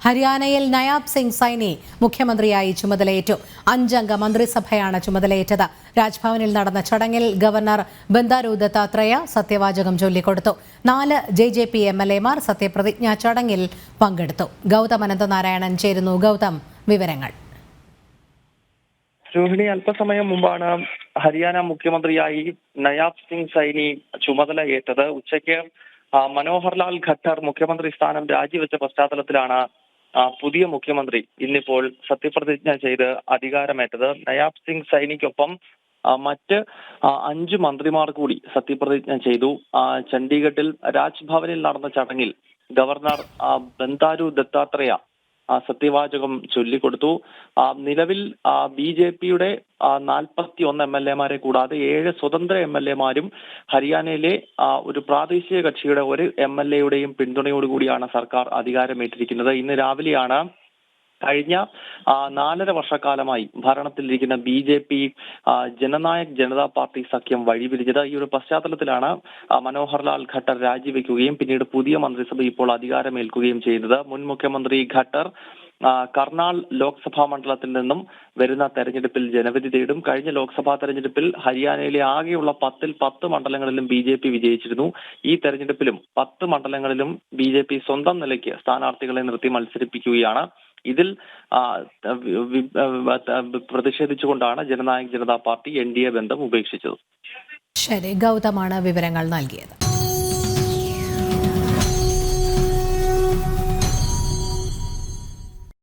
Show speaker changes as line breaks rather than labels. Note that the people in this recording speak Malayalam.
ഹരിയാനയിൽ നയാബ് സിംഗ് സൈനി മുഖ്യമന്ത്രിയായി ചുമതലയേറ്റു. 5 അംഗ മന്ത്രിസഭയാണ് ചുമതലയേറ്റത്. രാജ്ഭവനിൽ നടന്ന ചടങ്ങിൽ ഗവർണർ ബന്ദാരു ദത്താത്രേയ സത്യവാചകം ചൊല്ലിക്കൊടുത്തു. 4 JJP MLA-മാർ സത്യപ്രതിജ്ഞാ ചടങ്ങിൽ പങ്കെടുത്തു. ഗൗതം അനന്തനാരായണൻ ചേരുന്നു. ഗൗതം, വിവരങ്ങൾ.
രോഹിണി, അല്പസമയം മുമ്പാണ് ഹരിയാന മുഖ്യമന്ത്രിയായി നയാബ് സിംഗ് സൈനി ചുമതലയേറ്റത്. ഉച്ചയ്ക്ക് മനോഹർലാൽ ഖട്ടർ മുഖ്യമന്ത്രി സ്ഥാനം രാജിവെച്ച പശ്ചാത്തലത്തിലാണ് പുതിയ മുഖ്യമന്ത്രി ഇന്നിപ്പോൾ സത്യപ്രതിജ്ഞ ചെയ്ത് അധികാരമേറ്റത്. നയാബ് സിംഗ് സൈനിക്കൊപ്പം മറ്റ് 5 മന്ത്രിമാർ കൂടി സത്യപ്രതിജ്ഞ ചെയ്തു. ചണ്ഡീഗഡിൽ രാജ്ഭവനിൽ നടന്ന ചടങ്ങിൽ ഗവർണർ ബന്ദാരു ദത്താത്രേയ സത്യവാചകം ചൊല്ലിക്കൊടുത്തു. നിലവിൽ BJP-യുടെ 41 MLA-മാരെ കൂടാതെ 7 സ്വതന്ത്ര MLA-മാരും ഹരിയാനയിലെ ഒരു പ്രാദേശിക കക്ഷിയുടെ ഒരു MLA-യുടെയും പിന്തുണയോടുകൂടിയാണ് സർക്കാർ അധികാരമേറ്റിരിക്കുന്നത്. ഇന്ന് രാവിലെയാണ് കഴിഞ്ഞ 4.5 വർഷക്കാലമായി ഭരണത്തിലിരിക്കുന്ന BJP ജനനായക് ജനതാ പാർട്ടി സഖ്യം വഴിപിരിഞ്ഞത്. ഈ ഒരു പശ്ചാത്തലത്തിലാണ് മനോഹർലാൽ ഖട്ടർ രാജിവെക്കുകയും പിന്നീട് പുതിയ മന്ത്രിസഭ ഇപ്പോൾ അധികാരമേൽക്കുകയും ചെയ്തത്. മുൻ മുഖ്യമന്ത്രി ഖട്ടർ കർണാൽ ലോക്സഭാ മണ്ഡലത്തിൽ നിന്നും വരുന്ന തെരഞ്ഞെടുപ്പിൽ ജനവിധി തേടും. കഴിഞ്ഞ ലോക്സഭാ തെരഞ്ഞെടുപ്പിൽ ഹരിയാനയിലെ ആകെയുള്ള 10-ൽ 10 മണ്ഡലങ്ങളിലും BJP വിജയിച്ചിരുന്നു. ഈ തെരഞ്ഞെടുപ്പിലും 10 മണ്ഡലങ്ങളിലും BJP സ്വന്തം നിലയ്ക്ക് സ്ഥാനാർത്ഥികളെ നിർത്തി മത്സരിപ്പിക്കുകയാണ്. ഇതിൽ പ്രതിഷേധിച്ചുകൊണ്ടാണ് ജനനായക് ജനതാ പാർട്ടി NDA ബന്ധം ഉപേക്ഷിച്ചത്.
ശരി, ഗൗതമാണ് വിവരങ്ങൾ നൽകിയത്.